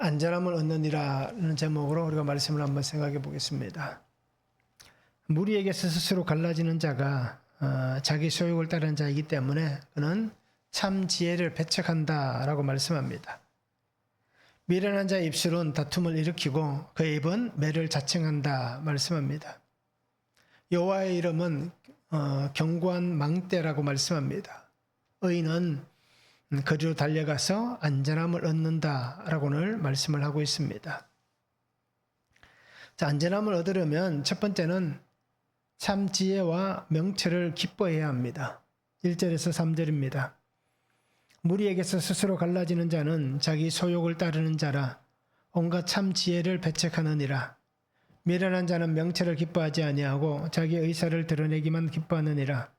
안전함을 얻느니라는 제목으로 우리가 말씀을 한번 생각해 보겠습니다. 무리에게서 스스로 갈라지는 자가 자기 소욕을 따르는 자이기 때문에 그는 참 지혜를 배척한다라고 말씀합니다. 미련한 자의 입술은 다툼을 일으키고 그의 입은 매를 자청한다 말씀합니다. 여호와의 이름은 견고한 망대라고 말씀합니다. 의인은 그리로 달려가서 안전함을 얻는다라고 오늘 말씀을 하고 있습니다. 자, 안전함을 얻으려면 첫 번째는 참 지혜와 명철을 기뻐해야 합니다. 1절에서 3절입니다. 무리에게서 스스로 갈라지는 자는 자기 소욕을 따르는 자라 온갖 참 지혜를 배척하느니라. 미련한 자는 명철을 기뻐하지 아니하고 자기 의사를 드러내기만 기뻐하느니라.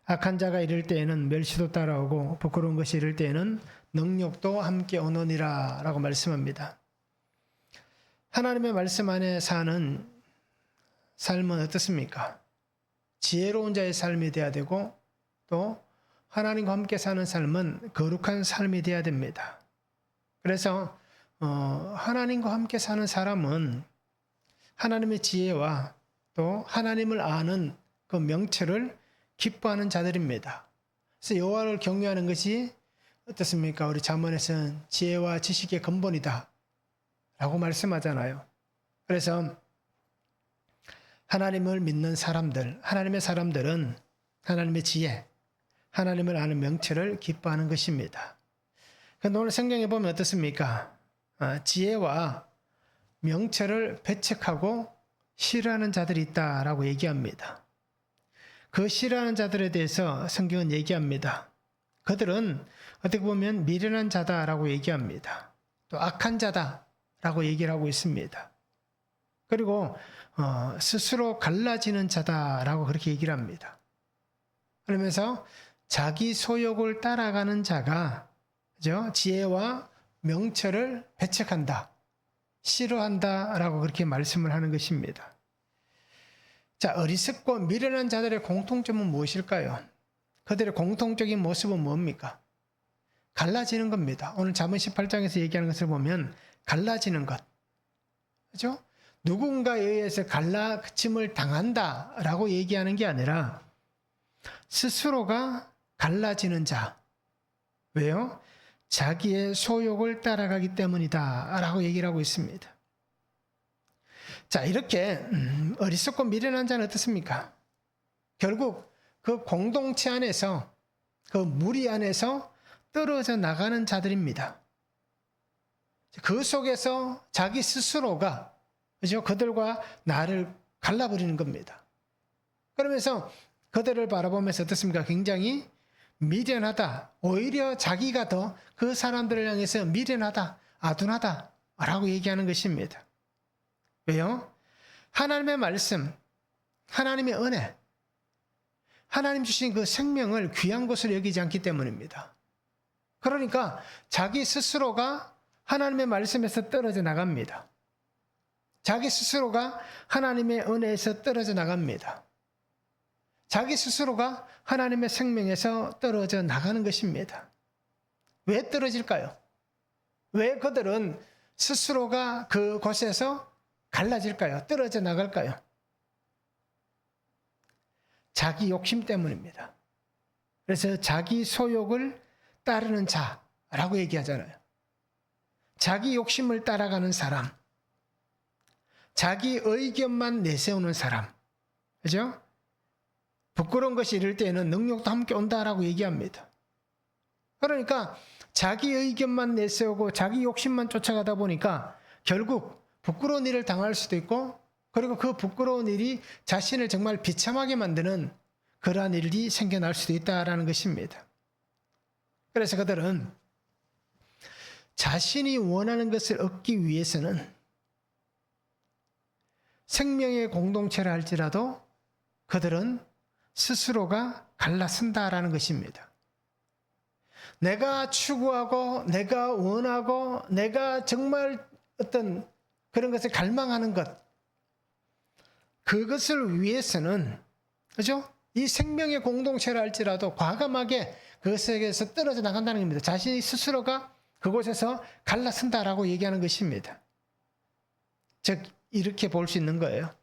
악한 자가 이를 때에는 멸시도 따라오고 부끄러운 것이 이를 때에는 능욕도 함께 오느니라 라고 말씀합니다. 하나님의 말씀 안에 사는 삶은 어떻습니까? 지혜로운 자의 삶이 되어야 되고 또 하나님과 함께 사는 삶은 거룩한 삶이 되어야 됩니다. 그래서 하나님과 함께 사는 사람은 하나님의 지혜와 또 하나님을 아는 그 명철을 기뻐하는 자들입니다. 그래서 여호와를 경외하는 것이 어떻습니까? 우리 잠언에서는 지혜와 지식의 근본이다 라고 말씀하잖아요. 그래서 하나님을 믿는 사람들, 하나님의 사람들은 하나님의 지혜, 하나님을 아는 명철을 기뻐하는 것입니다. 그런데 오늘 성경에 보면 어떻습니까? 지혜와 명철을 배척하고 싫어하는 자들이 있다라고 얘기합니다. 그 싫어하는 자들에 대해서 성경은 얘기합니다. 그들은 어떻게 보면 미련한 자다라고 얘기합니다. 또 악한 자다라고 얘기를 하고 있습니다. 그리고 스스로 갈라지는 자다라고 그렇게 얘기를 합니다. 그러면서 자기 소욕을 따라가는 자가 그죠? 지혜와 명철을 배척한다, 싫어한다라고 그렇게 말씀을 하는 것입니다. 자, 어리석고 미련한 자들의 공통점은 무엇일까요? 그들의 공통적인 모습은 뭡니까? 갈라지는 겁니다. 오늘 잠언 18장에서 얘기하는 것을 보면 갈라지는 것. 그죠? 누군가에 의해서 갈라짐을 당한다라고 얘기하는 게 아니라 스스로가 갈라지는 자. 왜요? 자기의 소욕을 따라가기 때문이다 라고 얘기를 하고 있습니다. 자, 이렇게 어리석고 미련한 자는 어떻습니까? 결국 그 공동체 안에서 그 무리 안에서 떨어져 나가는 자들입니다. 그 속에서 자기 스스로가 그죠? 그들과 나를 갈라버리는 겁니다. 그러면서 그들을 바라보면서 어떻습니까? 굉장히 미련하다. 오히려 자기가 더 그 사람들을 향해서 미련하다, 아둔하다 라고 얘기하는 것입니다. 왜요? 하나님의 말씀, 하나님의 은혜, 하나님 주신 그 생명을 귀한 것으로 여기지 않기 때문입니다. 그러니까 자기 스스로가 하나님의 말씀에서 떨어져 나갑니다. 자기 스스로가 하나님의 은혜에서 떨어져 나갑니다. 자기 스스로가 하나님의 생명에서 떨어져 나가는 것입니다. 왜 떨어질까요? 왜 그들은 스스로가 그곳에서 갈라질까요? 떨어져 나갈까요? 자기 욕심 때문입니다. 그래서 자기 소욕을 따르는 자라고 얘기하잖아요. 자기 욕심을 따라가는 사람, 자기 의견만 내세우는 사람, 그죠? 부끄러운 것이 이럴 때에는 능력도 함께 온다라고 얘기합니다. 그러니까 자기 의견만 내세우고 자기 욕심만 쫓아가다 보니까 결국 부끄러운 일을 당할 수도 있고 그리고 그 부끄러운 일이 자신을 정말 비참하게 만드는 그러한 일이 생겨날 수도 있다라는 것입니다. 그래서 그들은 자신이 원하는 것을 얻기 위해서는 생명의 공동체를 할지라도 그들은 스스로가 갈라선다라는 것입니다. 내가 추구하고 내가 원하고 내가 정말 어떤 그런 것을 갈망하는 것, 그것을 위해서는 그죠? 이 생명의 공동체를 할지라도 과감하게 그것에게서 떨어져 나간다는 겁니다. 자신이 스스로가 그곳에서 갈라선다라고 얘기하는 것입니다. 즉 이렇게 볼 수 있는 거예요.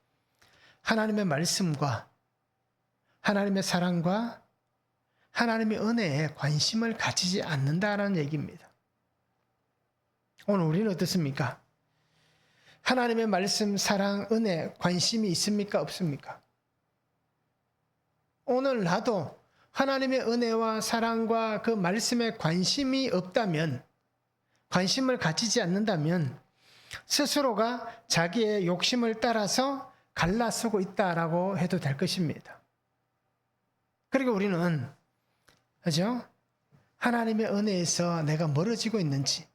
하나님의 말씀과 하나님의 사랑과 하나님의 은혜에 관심을 가지지 않는다라는 얘기입니다. 오늘 우리는 어떻습니까? 하나님의 말씀, 사랑, 은혜, 관심이 있습니까? 없습니까? 오늘 나도 하나님의 은혜와 사랑과 그 말씀에 관심이 없다면, 관심을 가지지 않는다면 스스로가 자기의 욕심을 따라서 갈라서고 있다라고 해도 될 것입니다. 그리고 우리는 그죠? 하나님의 은혜에서 내가 멀어지고 있는지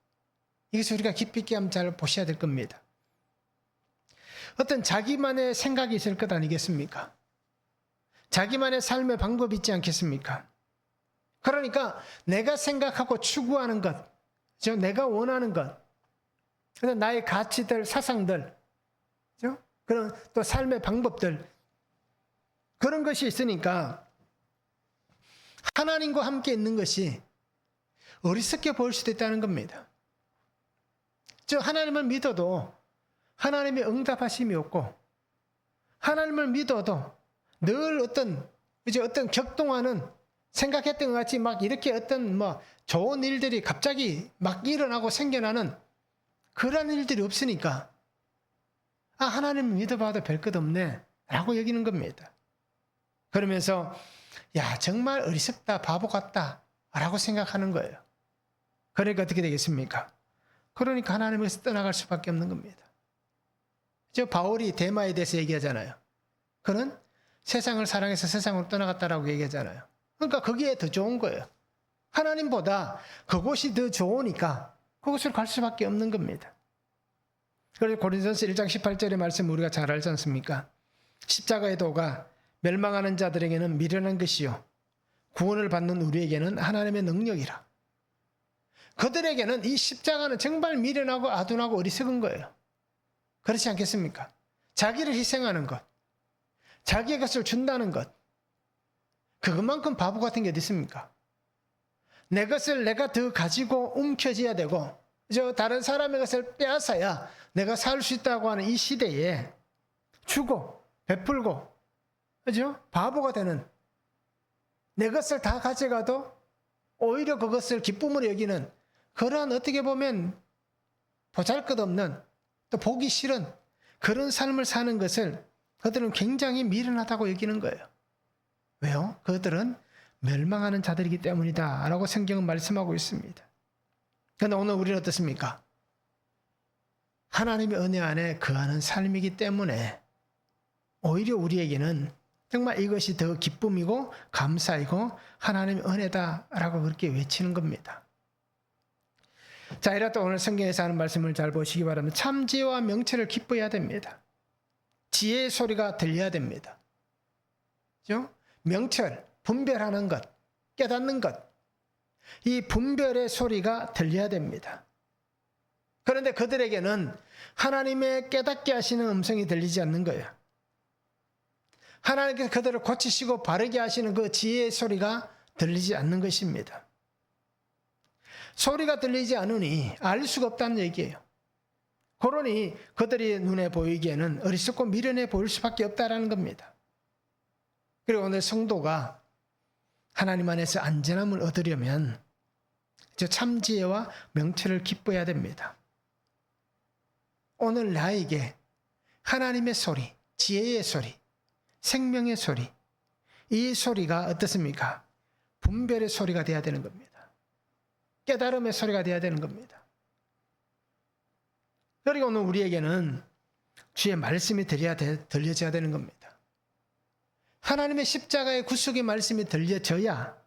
이것을 우리가 깊이 있게 한번 잘 보셔야 될 겁니다. 어떤 자기만의 생각이 있을 것 아니겠습니까? 자기만의 삶의 방법이 있지 않겠습니까? 그러니까 내가 생각하고 추구하는 것, 내가 원하는 것, 나의 가치들, 사상들, 그런 또 삶의 방법들, 그런 것이 있으니까 하나님과 함께 있는 것이 어리석게 보일 수도 있다는 겁니다. 하나님을 믿어도 하나님의 응답하심이 없고, 하나님을 믿어도 늘 어떤 격동하는, 생각했던 것 같이 막 이렇게 어떤 좋은 일들이 갑자기 막 일어나고 생겨나는 그런 일들이 없으니까, 하나님을 믿어봐도 별 것 없네 라고 여기는 겁니다. 그러면서 정말 어리석다, 바보 같다 라고 생각하는 거예요. 그러니까 어떻게 되겠습니까? 그러니까 하나님에서 떠나갈 수밖에 없는 겁니다. 바울이 데마에 대해서 얘기하잖아요. 그는 세상을 사랑해서 세상으로 떠나갔다라고 얘기하잖아요. 그러니까 거기에 더 좋은 거예요. 하나님보다 그곳이 더 좋으니까 그곳을 갈 수밖에 없는 겁니다. 그래서 고린도전서 1장 18절의 말씀 우리가 잘 알지 않습니까? 십자가의 도가 멸망하는 자들에게는 미련한 것이요 구원을 받는 우리에게는 하나님의 능력이라. 그들에게는 이 십자가는 정말 미련하고 아둔하고 어리석은 거예요. 그렇지 않겠습니까? 자기를 희생하는 것, 자기의 것을 준다는 것, 그것만큼 바보 같은 게 어디 있습니까? 내 것을 내가 더 가지고 움켜쥐어야 되고 다른 사람의 것을 빼앗아야 내가 살 수 있다고 하는 이 시대에 주고 베풀고 바보가 되는, 내 것을 다 가져가도 오히려 그것을 기쁨으로 여기는 그러한, 어떻게 보면 보잘것없는, 또 보기 싫은 그런 삶을 사는 것을 그들은 굉장히 미련하다고 여기는 거예요. 왜요? 그들은 멸망하는 자들이기 때문이다 라고 성경은 말씀하고 있습니다. 그런데 오늘 우리는 어떻습니까? 하나님의 은혜 안에 거하는 삶이기 때문에 오히려 우리에게는 정말 이것이 더 기쁨이고 감사이고 하나님의 은혜다라고 그렇게 외치는 겁니다. 자, 이렇다 오늘 성경에서 하는 말씀을 잘 보시기 바랍니다. 참 지혜와 명철을 기뻐해야 됩니다. 지혜의 소리가 들려야 됩니다. 그렇죠? 명철, 분별하는 것, 깨닫는 것, 이 분별의 소리가 들려야 됩니다. 그런데 그들에게는 하나님의 깨닫게 하시는 음성이 들리지 않는 거예요. 하나님께서 그들을 고치시고 바르게 하시는 그 지혜의 소리가 들리지 않는 것입니다. 소리가 들리지 않으니 알 수가 없다는 얘기예요. 그러니 그들이 눈에 보이기에는 어리석고 미련해 보일 수밖에 없다라는 겁니다. 그리고 오늘 성도가 하나님 안에서 안전함을 얻으려면 참 지혜와 명철을 기뻐해야 됩니다. 오늘 나에게 하나님의 소리, 지혜의 소리, 생명의 소리, 이 소리가 어떻습니까? 분별의 소리가 되어야 되는 겁니다. 깨달음의 소리가 되어야 되는 겁니다. 그리고 오늘 우리에게는 주의 말씀이 들려져야 되는 겁니다. 하나님의 십자가의 구속의 말씀이 들려져야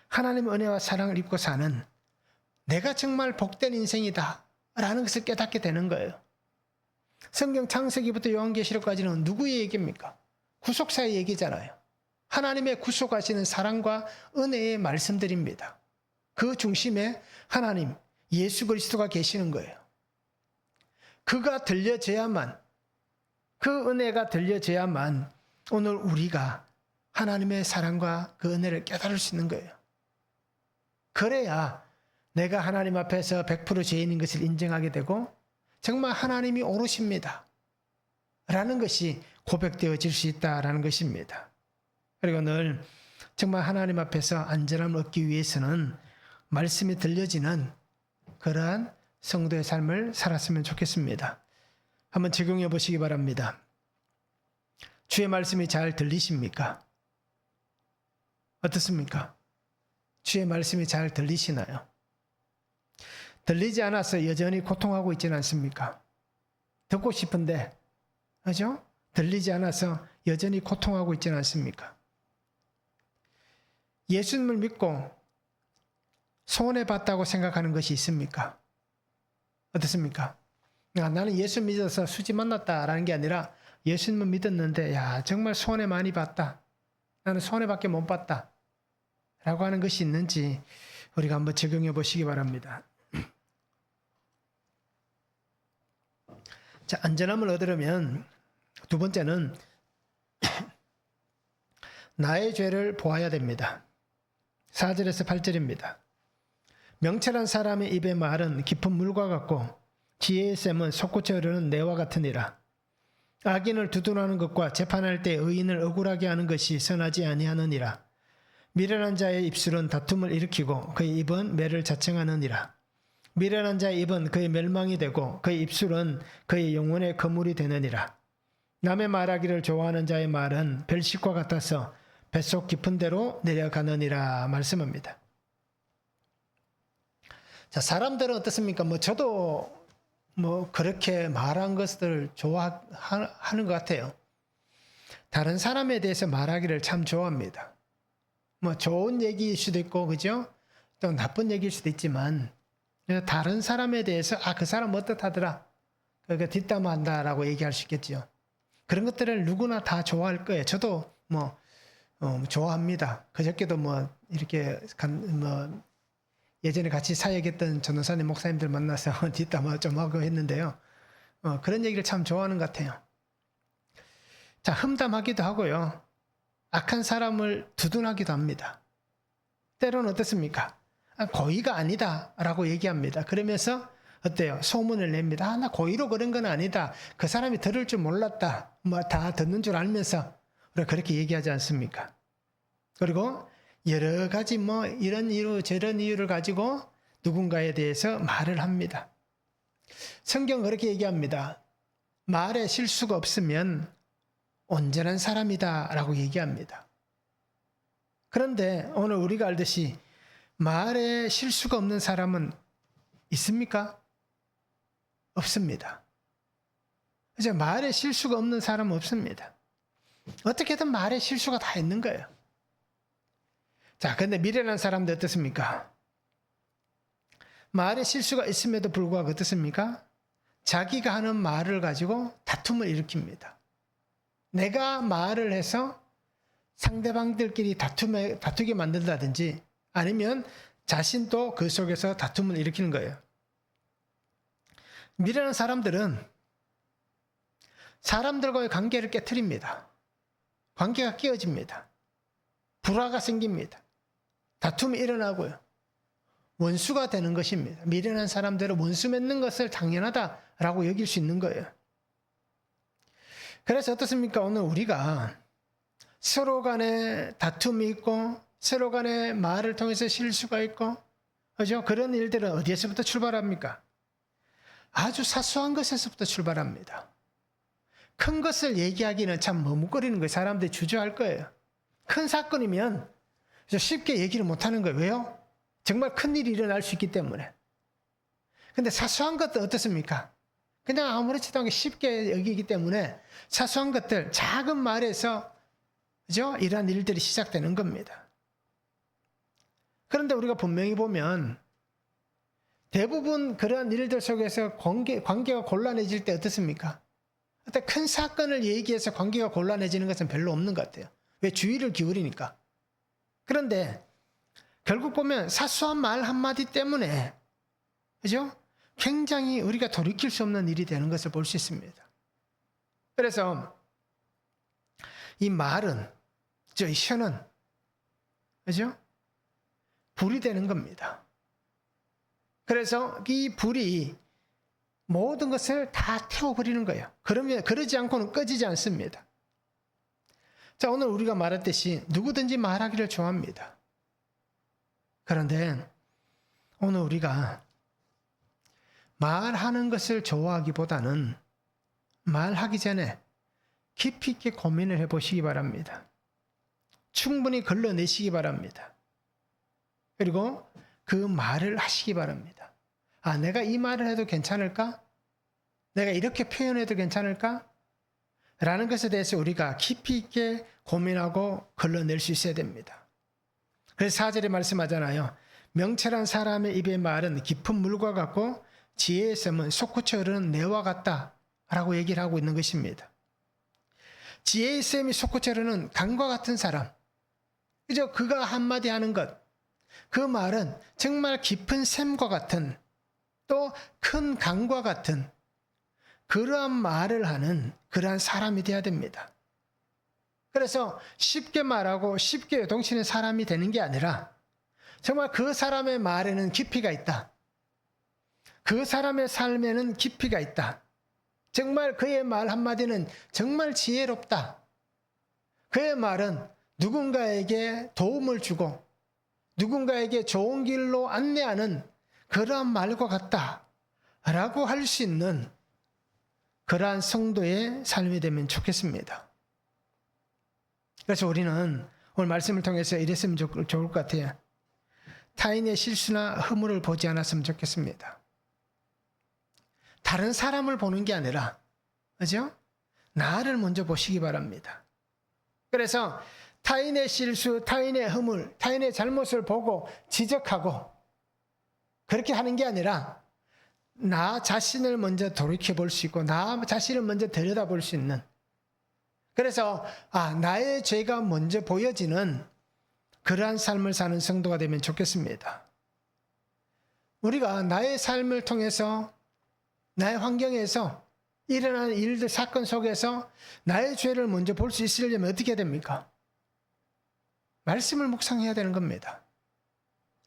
하나님의 은혜와 사랑을 입고 사는 내가 정말 복된 인생이다 라는 것을 깨닫게 되는 거예요. 성경 창세기부터 요한계시록까지는 누구의 얘기입니까? 구속사의 얘기잖아요. 하나님의 구속하시는 사랑과 은혜의 말씀들입니다. 그 중심에 하나님, 예수 그리스도가 계시는 거예요. 그가 들려져야만, 그 은혜가 들려져야만 오늘 우리가 하나님의 사랑과 그 은혜를 깨달을 수 있는 거예요. 그래야 내가 하나님 앞에서 100% 죄인인 것을 인정하게 되고 정말 하나님이 오르십니다 라는 것이 고백되어질 수 있다라는 것입니다. 그리고 늘 정말 하나님 앞에서 안전함을 얻기 위해서는 말씀이 들려지는 그러한 성도의 삶을 살았으면 좋겠습니다. 한번 적용해 보시기 바랍니다. 주의 말씀이 잘 들리십니까? 어떻습니까? 주의 말씀이 잘 들리시나요? 들리지 않아서 여전히 고통하고 있지는 않습니까? 듣고 싶은데, 그죠? 들리지 않아서 여전히 고통하고 있지는 않습니까? 예수님을 믿고 손해봤다고 생각하는 것이 있습니까? 어떻습니까? 나는 예수 믿어서 수지 만났다라는 게 아니라 예수님을 믿었는데 야 정말 손해 많이 봤다. 나는 손해밖에 못 봤다. 라고 하는 것이 있는지 우리가 한번 적용해 보시기 바랍니다. 자, 안전함을 얻으려면 두 번째는 나의 죄를 보아야 됩니다. 4절에서 8절입니다. 명철한 사람의 입의 말은 깊은 물과 같고 지혜의 샘은 솟구쳐 흐르는 내와 같으니라. 악인을 두둔하는 것과 재판할 때 의인을 억울하게 하는 것이 선하지 아니하느니라. 미련한 자의 입술은 다툼을 일으키고 그의 입은 매를 자청하느니라. 미련한 자의 입은 그의 멸망이 되고 그의 입술은 그의 영혼의 거물이 되느니라. 남의 말하기를 좋아하는 자의 말은 별식과 같아서 뱃속 깊은 데로 내려가느니라 말씀합니다. 자, 사람들은 어떻습니까? 저도 그렇게 말한 것들을 좋아하는 것 같아요. 다른 사람에 대해서 말하기를 참 좋아합니다. 좋은 얘기일 수도 있고, 그죠? 또 나쁜 얘기일 수도 있지만, 다른 사람에 대해서, 그 사람 어떻다더라. 그러니까 뒷담화한다라고 얘기할 수 있겠죠. 그런 것들을 누구나 다 좋아할 거예요. 저도 좋아합니다. 그저께도 이렇게 예전에 같이 사역했던 전도사님 목사님들 만나서 뒷담화 좀 하고 했는데요. 그런 얘기를 참 좋아하는 것 같아요. 자, 험담하기도 하고요. 악한 사람을 두둔하기도 합니다. 때로는 어떻습니까? 고의가 아니다 라고 얘기합니다. 그러면서 어때요? 소문을 냅니다. 나 고의로 그런 건 아니다. 그 사람이 들을 줄 몰랐다. 다 듣는 줄 알면서 그렇게 얘기하지 않습니까? 그리고 여러 가지 이런 이유 저런 이유를 가지고 누군가에 대해서 말을 합니다. 성경 그렇게 얘기합니다. 말에 실수가 없으면 온전한 사람이다 라고 얘기합니다. 그런데 오늘 우리가 알듯이 말에 실수가 없는 사람은 있습니까? 없습니다. 그래서 말에 실수가 없는 사람은 없습니다. 어떻게든 말에 실수가 다 있는 거예요. 자, 근데 미련한 사람들 어떻습니까? 말에 실수가 있음에도 불구하고 어떻습니까? 자기가 하는 말을 가지고 다툼을 일으킵니다. 내가 말을 해서 상대방들끼리 다투게 만든다든지 아니면 자신도 그 속에서 다툼을 일으키는 거예요. 미련한 사람들은 사람들과의 관계를 깨트립니다. 관계가 깨어집니다. 불화가 생깁니다. 다툼이 일어나고요. 원수가 되는 것입니다. 미련한 사람들은 원수 맺는 것을 당연하다라고 여길 수 있는 거예요. 그래서 어떻습니까? 오늘 우리가 서로 간에 다툼이 있고 서로 간에 말을 통해서 실수가 있고 그죠? 그런 일들은 어디에서부터 출발합니까? 아주 사소한 것에서부터 출발합니다. 큰 것을 얘기하기는 참 머뭇거리는 거예요. 사람들이 주저할 거예요. 큰 사건이면 쉽게 얘기를 못하는 거예요. 왜요? 정말 큰일이 일어날 수 있기 때문에. 근데 사소한 것도 어떻습니까? 그냥 아무렇지도 않게 쉽게 여기기 때문에 사소한 것들, 작은 말에서 그죠? 이러한 일들이 시작되는 겁니다. 그런데 우리가 분명히 보면 대부분 그러한 일들 속에서 관계가 곤란해질 때 어떻습니까? 그때 큰 사건을 얘기해서 관계가 곤란해지는 것은 별로 없는 것 같아요. 왜? 주의를 기울이니까. 그런데 결국 보면 사소한 말 한마디 때문에 그죠? 굉장히 우리가 돌이킬 수 없는 일이 되는 것을 볼 수 있습니다. 그래서 이 말은, 이 혀는 그죠? 불이 되는 겁니다. 그래서 이 불이 모든 것을 다 태워버리는 거예요. 그러지 않고는 꺼지지 않습니다. 자, 오늘 우리가 말했듯이 누구든지 말하기를 좋아합니다. 그런데 오늘 우리가 말하는 것을 좋아하기보다는 말하기 전에 깊이 있게 고민을 해보시기 바랍니다. 충분히 걸러내시기 바랍니다. 그리고 그 말을 하시기 바랍니다. 아, 내가 이 말을 해도 괜찮을까? 내가 이렇게 표현해도 괜찮을까? 라는 것에 대해서 우리가 깊이 있게 고민하고 걸러낼 수 있어야 됩니다. 그래서 4절에 말씀하잖아요. 명철한 사람의 입의 말은 깊은 물과 같고 지혜의 샘은 솟구쳐 흐르는 내와 같다 라고 얘기를 하고 있는 것입니다. 지혜의 샘이 솟구쳐 흐르는 강과 같은 사람, 그저 그가 한마디 하는 것, 그 말은 정말 깊은 샘과 같은, 또 큰 강과 같은 그러한 말을 하는 그러한 사람이 되어야 됩니다. 그래서 쉽게 말하고 쉽게 요동치는 사람이 되는 게 아니라 정말 그 사람의 말에는 깊이가 있다. 그 사람의 삶에는 깊이가 있다. 정말 그의 말 한마디는 정말 지혜롭다. 그의 말은 누군가에게 도움을 주고 누군가에게 좋은 길로 안내하는 그러한 말과 같다 라고 할 수 있는 그러한 성도의 삶이 되면 좋겠습니다. 그래서 우리는 오늘 말씀을 통해서 이랬으면 좋을 것 같아요. 타인의 실수나 허물을 보지 않았으면 좋겠습니다. 다른 사람을 보는 게 아니라, 그죠? 나를 먼저 보시기 바랍니다. 그래서 타인의 실수, 타인의 허물, 타인의 잘못을 보고 지적하고 그렇게 하는 게 아니라 나 자신을 먼저 돌이켜볼 수 있고 나 자신을 먼저 들여다볼 수 있는, 그래서 나의 죄가 먼저 보여지는 그러한 삶을 사는 성도가 되면 좋겠습니다. 우리가 나의 삶을 통해서 나의 환경에서 일어나는 일들, 사건 속에서 나의 죄를 먼저 볼 수 있으려면 어떻게 됩니까? 말씀을 묵상해야 되는 겁니다.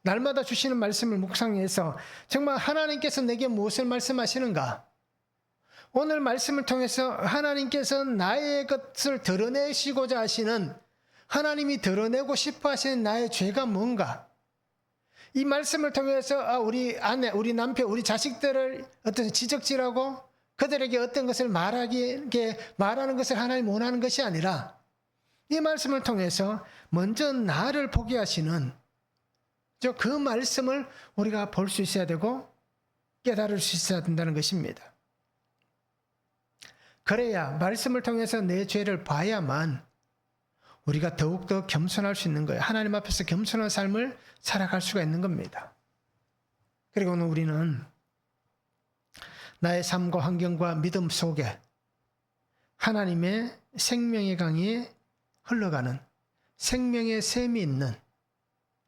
날마다 주시는 말씀을 묵상해서 정말 하나님께서 내게 무엇을 말씀하시는가? 오늘 말씀을 통해서 하나님께서 나의 것을 드러내시고자 하시는, 하나님이 드러내고 싶어 하시는 나의 죄가 뭔가? 이 말씀을 통해서 우리 아내, 우리 남편, 우리 자식들을 어떤 지적질하고 그들에게 어떤 것을 말하는 것을 하나님 원하는 것이 아니라 이 말씀을 통해서 먼저 나를 보게 하시는 그 말씀을 우리가 볼 수 있어야 되고 깨달을 수 있어야 된다는 것입니다. 그래야 말씀을 통해서 내 죄를 봐야만 우리가 더욱더 겸손할 수 있는 거예요. 하나님 앞에서 겸손한 삶을 살아갈 수가 있는 겁니다. 그리고 오늘 우리는 나의 삶과 환경과 믿음 속에 하나님의 생명의 강이 흘러가는 생명의 샘이 있는,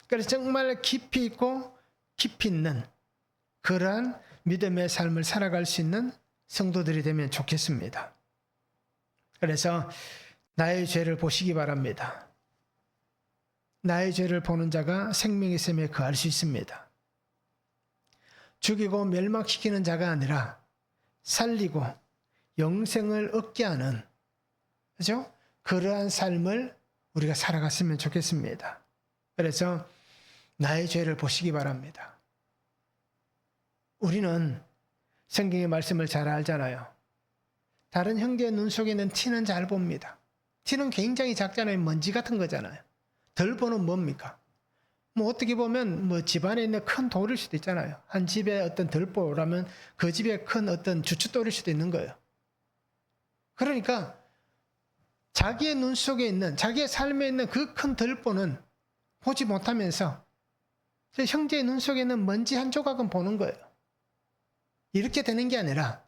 그래서 정말 깊이 있고 깊이 있는 그러한 믿음의 삶을 살아갈 수 있는 성도들이 되면 좋겠습니다. 그래서 나의 죄를 보시기 바랍니다. 나의 죄를 보는 자가 생명의 샘에 거할 수 있습니다. 죽이고 멸망시키는 자가 아니라 살리고 영생을 얻게 하는, 그죠? 그러한 삶을 우리가 살아갔으면 좋겠습니다. 그래서 나의 죄를 보시기 바랍니다. 우리는 성경의 말씀을 잘 알잖아요. 다른 형제의 눈 속에 있는 티는 잘 봅니다. 티는 굉장히 작잖아요. 먼지 같은 거잖아요. 덜 보는 뭡니까? 어떻게 보면 집안에 있는 큰 돌일 수도 있잖아요. 한 집에 어떤 덜보라면 그 집에 큰 어떤 주춧돌일 수도 있는 거예요. 그러니까 자기의 눈 속에 있는, 자기의 삶에 있는 그 큰 덜보는 보지 못하면서 형제의 눈 속에 있는 먼지 한 조각은 보는 거예요. 이렇게 되는 게 아니라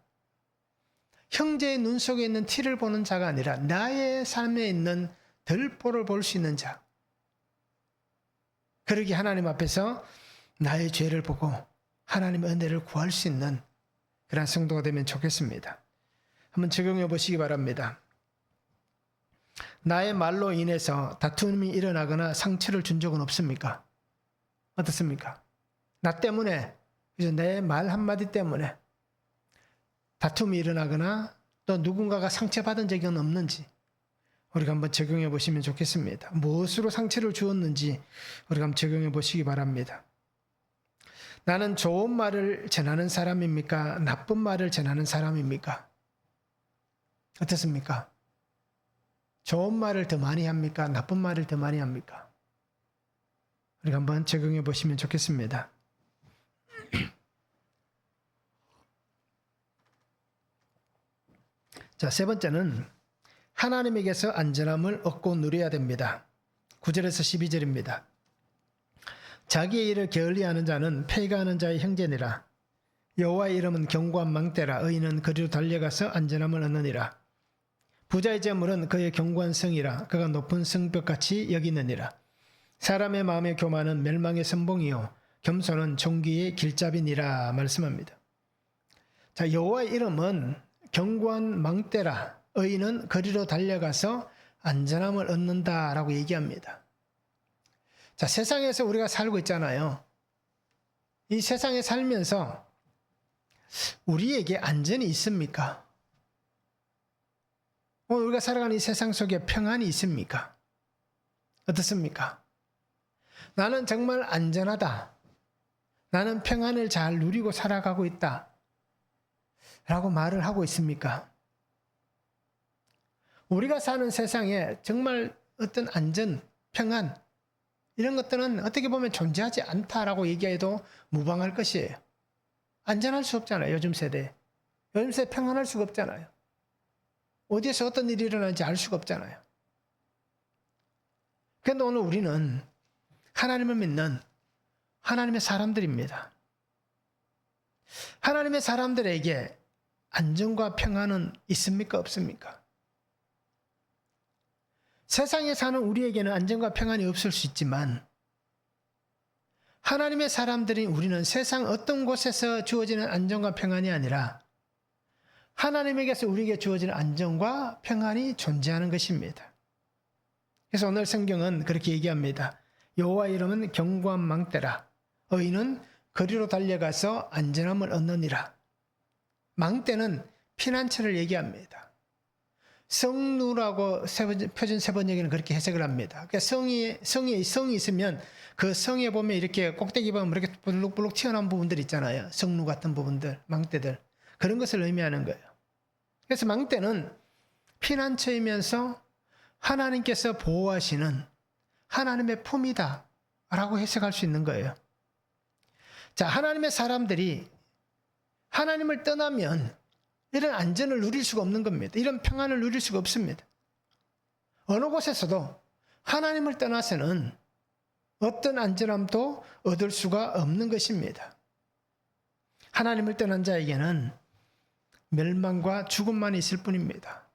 형제의 눈 속에 있는 티를 보는 자가 아니라 나의 삶에 있는 덜보를 볼 수 있는 자. 그러기 하나님 앞에서 나의 죄를 보고 하나님의 은혜를 구할 수 있는 그런 성도가 되면 좋겠습니다. 한번 적용해 보시기 바랍니다. 나의 말로 인해서 다툼이 일어나거나 상처를 준 적은 없습니까? 어떻습니까? 나 때문에 그래서 내 말 한마디 때문에 다툼이 일어나거나 또 누군가가 상처받은 적이 없는지 우리가 한번 적용해 보시면 좋겠습니다. 무엇으로 상처를 주었는지 우리가 한번 적용해 보시기 바랍니다. 나는 좋은 말을 전하는 사람입니까? 나쁜 말을 전하는 사람입니까? 어떻습니까? 좋은 말을 더 많이 합니까? 나쁜 말을 더 많이 합니까? 우리가 한번 적용해 보시면 좋겠습니다. 자, 세 번째는 하나님에게서 안전함을 얻고 누려야 됩니다. 9절에서 12절입니다. 자기의 일을 게을리하는 자는 패가하는 자의 형제니라. 여호와의 이름은 견고한 망대라. 의인은 그리로 달려가서 안전함을 얻느니라. 부자의 재물은 그의 견고한 성이라. 그가 높은 성벽같이 여기느니라. 사람의 마음의 교만은 멸망의 선봉이요 겸손은 종기의 길잡이니라 말씀합니다. 자, 여호와의 이름은 견고한 망대라. 의인은 거리로 달려가서 안전함을 얻는다라고 얘기합니다. 자, 세상에서 우리가 살고 있잖아요. 이 세상에 살면서 우리에게 안전이 있습니까? 오늘 우리가 살아가는 이 세상 속에 평안이 있습니까? 어떻습니까? 나는 정말 안전하다. 나는 평안을 잘 누리고 살아가고 있다. 라고 말을 하고 있습니까? 우리가 사는 세상에 정말 어떤 안전, 평안 이런 것들은 어떻게 보면 존재하지 않다라고 얘기해도 무방할 것이에요. 안전할 수 없잖아요. 요즘 세대. 요즘 세대 평안할 수가 없잖아요. 어디에서 어떤 일이 일어나는지 알 수가 없잖아요. 그런데 오늘 우리는 하나님을 믿는 하나님의 사람들입니다. 하나님의 사람들에게 안전과 평안은 있습니까? 없습니까? 세상에 사는 우리에게는 안전과 평안이 없을 수 있지만 하나님의 사람들인 우리는 세상 어떤 곳에서 주어지는 안전과 평안이 아니라 하나님에게서 우리에게 주어지는 안전과 평안이 존재하는 것입니다. 그래서 오늘 성경은 그렇게 얘기합니다. 여호와의 이름은 견고한 망대라. 의인은 거리로 달려가서 안전함을 얻느니라. 망대는 피난처를 얘기합니다. 성루라고 표준 세번역에는 그렇게 해석을 합니다. 그러니까 성이 있으면 그 성에 보면 이렇게 꼭대기 보면 이렇게 불룩불룩 튀어나온 부분들 있잖아요. 성루 같은 부분들, 망대들. 그런 것을 의미하는 거예요. 그래서 망대는 피난처이면서 하나님께서 보호하시는 하나님의 품이다 라고 해석할 수 있는 거예요. 자, 하나님의 사람들이 하나님을 떠나면 이런 안전을 누릴 수가 없는 겁니다. 이런 평안을 누릴 수가 없습니다. 어느 곳에서도 하나님을 떠나서는 어떤 안전함도 얻을 수가 없는 것입니다. 하나님을 떠난 자에게는 멸망과 죽음만 있을 뿐입니다.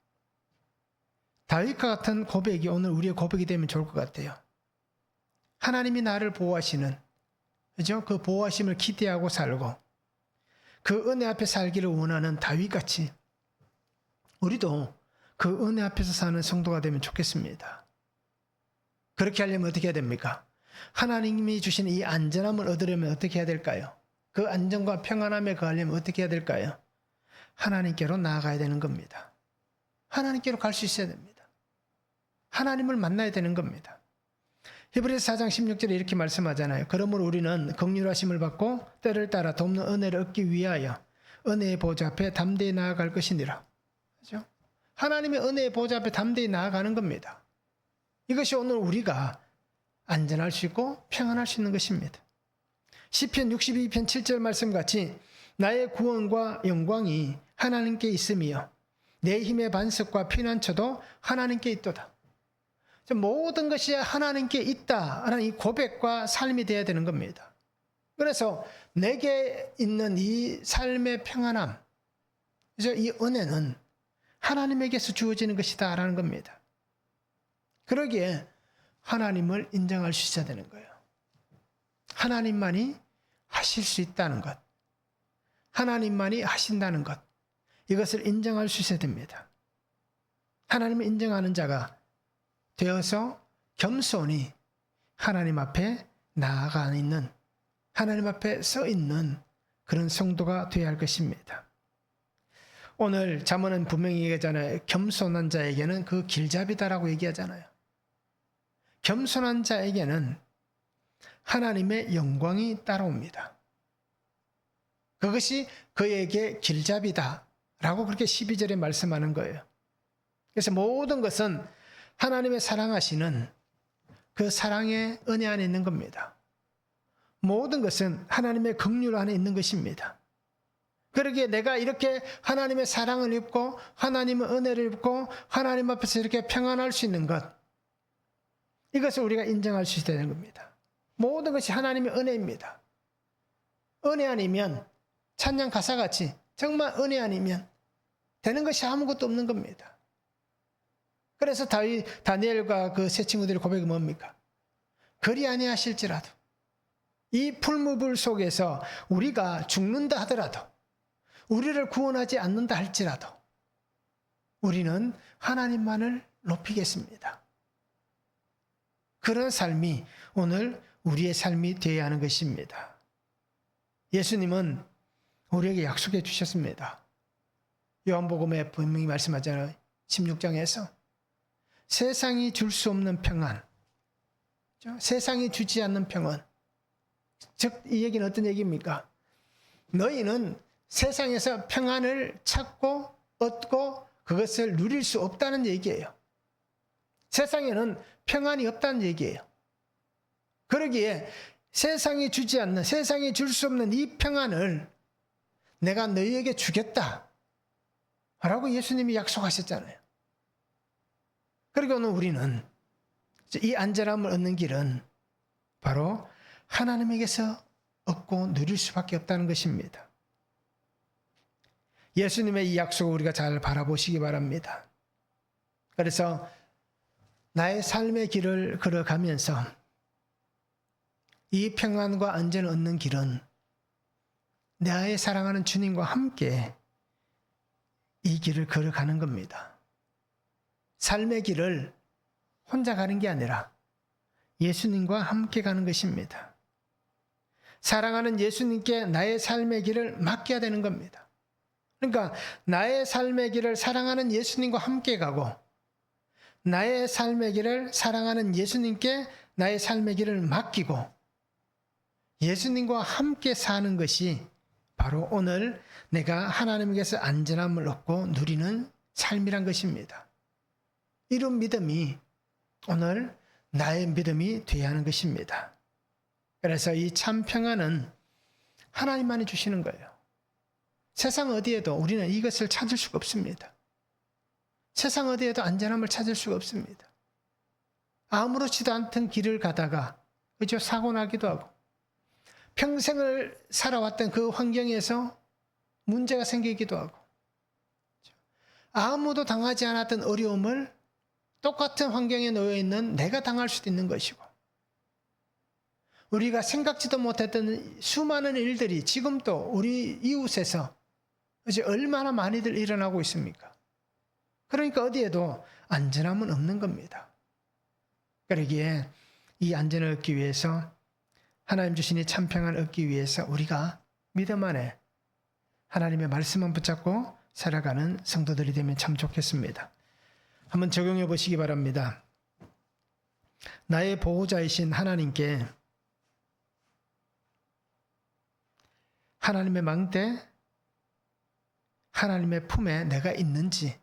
다윗과 같은 고백이 오늘 우리의 고백이 되면 좋을 것 같아요. 하나님이 나를 보호하시는, 그죠? 그 보호하심을 기대하고 살고 그 은혜 앞에 살기를 원하는 다윗같이 우리도 그 은혜 앞에서 사는 성도가 되면 좋겠습니다. 그렇게 하려면 어떻게 해야 됩니까? 하나님이 주신 이 안전함을 얻으려면 어떻게 해야 될까요? 그 안전과 평안함에 거하려면 어떻게 해야 될까요? 하나님께로 나아가야 되는 겁니다. 하나님께로 갈 수 있어야 됩니다. 하나님을 만나야 되는 겁니다. 히브리서 4장 16절에 이렇게 말씀하잖아요. 그러므로 우리는 긍휼하심을 받고 때를 따라 돕는 은혜를 얻기 위하여 은혜의 보좌 앞에 담대히 나아갈 것이니라. 그렇죠? 하나님의 은혜의 보좌 앞에 담대히 나아가는 겁니다. 이것이 오늘 우리가 안전할 수 있고 평안할 수 있는 것입니다. 시편 62편 7절 말씀같이 나의 구원과 영광이 하나님께 있으며 내 힘의 반석과 피난처도 하나님께 있도다. 모든 것이 하나님께 있다라는 이 고백과 삶이 되어야 되는 겁니다. 그래서 내게 있는 이 삶의 평안함, 이 은혜는 하나님에게서 주어지는 것이다라는 겁니다. 그러기에 하나님을 인정할 수 있어야 되는 거예요. 하나님만이 하실 수 있다는 것, 하나님만이 하신다는 것, 이것을 인정할 수 있어야 됩니다. 하나님을 인정하는 자가 되어서 겸손히 하나님 앞에 나아가 있는, 하나님 앞에 서 있는 그런 성도가 되어야 할 것입니다. 오늘 잠언은 분명히 얘기하잖아요. 겸손한 자에게는 그 길잡이다라고 얘기하잖아요. 겸손한 자에게는 하나님의 영광이 따라옵니다. 그것이 그에게 길잡이다라고 그렇게 12절에 말씀하는 거예요. 그래서 모든 것은 하나님의 사랑하시는 그 사랑의 은혜 안에 있는 겁니다. 모든 것은 하나님의 긍휼 안에 있는 것입니다. 그러기에 내가 이렇게 하나님의 사랑을 입고 하나님의 은혜를 입고 하나님 앞에서 이렇게 평안할 수 있는 것, 이것을 우리가 인정할 수 있어야 되는 겁니다. 모든 것이 하나님의 은혜입니다. 은혜 아니면 찬양 가사같이 정말 은혜 아니면 되는 것이 아무것도 없는 겁니다. 그래서 다니엘과 그 세 친구들의 고백이 뭡니까? 그리 아니하실지라도 이 풀무불 속에서 우리가 죽는다 하더라도 우리를 구원하지 않는다 할지라도 우리는 하나님만을 높이겠습니다. 그런 삶이 오늘 우리의 삶이 되어야 하는 것입니다. 예수님은 우리에게 약속해 주셨습니다. 요한복음에 분명히 말씀하잖아요. 16장에서 세상이 줄 수 없는 평안, 세상이 주지 않는 평안. 즉 이 얘기는 어떤 얘기입니까? 너희는 세상에서 평안을 찾고 얻고 그것을 누릴 수 없다는 얘기예요. 세상에는 평안이 없다는 얘기예요. 그러기에 세상이 주지 않는, 세상이 줄 수 없는 이 평안을 내가 너희에게 주겠다 라고 예수님이 약속하셨잖아요. 그리고 오늘 우리는 이 안전함을 얻는 길은 바로 하나님에게서 얻고 누릴 수밖에 없다는 것입니다. 예수님의 이 약속을 우리가 잘 바라보시기 바랍니다. 그래서 나의 삶의 길을 걸어가면서 이 평안과 안전을 얻는 길은 나의 사랑하는 주님과 함께 이 길을 걸어가는 겁니다. 삶의 길을 혼자 가는 게 아니라 예수님과 함께 가는 것입니다. 사랑하는 예수님께 나의 삶의 길을 맡겨야 되는 겁니다. 그러니까 나의 삶의 길을 사랑하는 예수님과 함께 가고 나의 삶의 길을 사랑하는 예수님께 나의 삶의 길을 맡기고 예수님과 함께 사는 것이 바로 오늘 내가 하나님께서 안전함을 얻고 누리는 삶이란 것입니다. 이런 믿음이 오늘 나의 믿음이 되어야 하는 것입니다. 그래서 이 참 평안은 하나님만이 주시는 거예요. 세상 어디에도 우리는 이것을 찾을 수가 없습니다. 세상 어디에도 안전함을 찾을 수가 없습니다. 아무렇지도 않던 길을 가다가 그저 사고 나기도 하고 평생을 살아왔던 그 환경에서 문제가 생기기도 하고 아무도 당하지 않았던 어려움을 똑같은 환경에 놓여 있는 내가 당할 수도 있는 것이고 우리가 생각지도 못했던 수많은 일들이 지금 또 우리 이웃에서 이제 얼마나 많이들 일어나고 있습니까? 그러니까 어디에도 안전함은 없는 겁니다. 그러기에 이 안전을 얻기 위해서 하나님 주신 이 참 평안을 얻기 위해서 우리가 믿음 안에 하나님의 말씀만 붙잡고 살아가는 성도들이 되면 참 좋겠습니다. 한번 적용해 보시기 바랍니다. 나의 보호자이신 하나님께 하나님의 망대, 하나님의 품에 내가 있는지,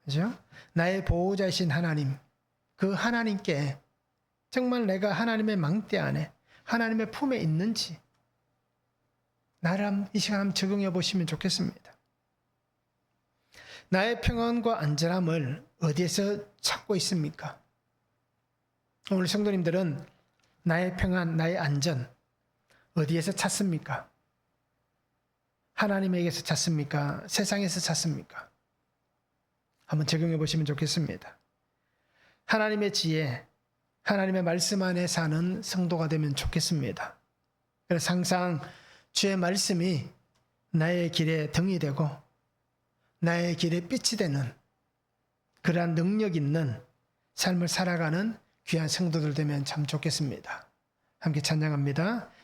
그죠? 나의 보호자이신 하나님, 그 하나님께 정말 내가 하나님의 망대 안에, 하나님의 품에 있는지, 나를 이 시간 한번 적용해 보시면 좋겠습니다. 나의 평안과 안전함을 어디에서 찾고 있습니까? 오늘 성도님들은 나의 평안, 나의 안전 어디에서 찾습니까? 하나님에게서 찾습니까? 세상에서 찾습니까? 한번 적용해 보시면 좋겠습니다. 하나님의 지혜, 하나님의 말씀 안에 사는 성도가 되면 좋겠습니다. 그래서 항상 주의 말씀이 나의 길에 등이 되고 나의 길에 빛이 되는 그러한 능력 있는 삶을 살아가는 귀한 성도들 되면 참 좋겠습니다. 함께 찬양합니다.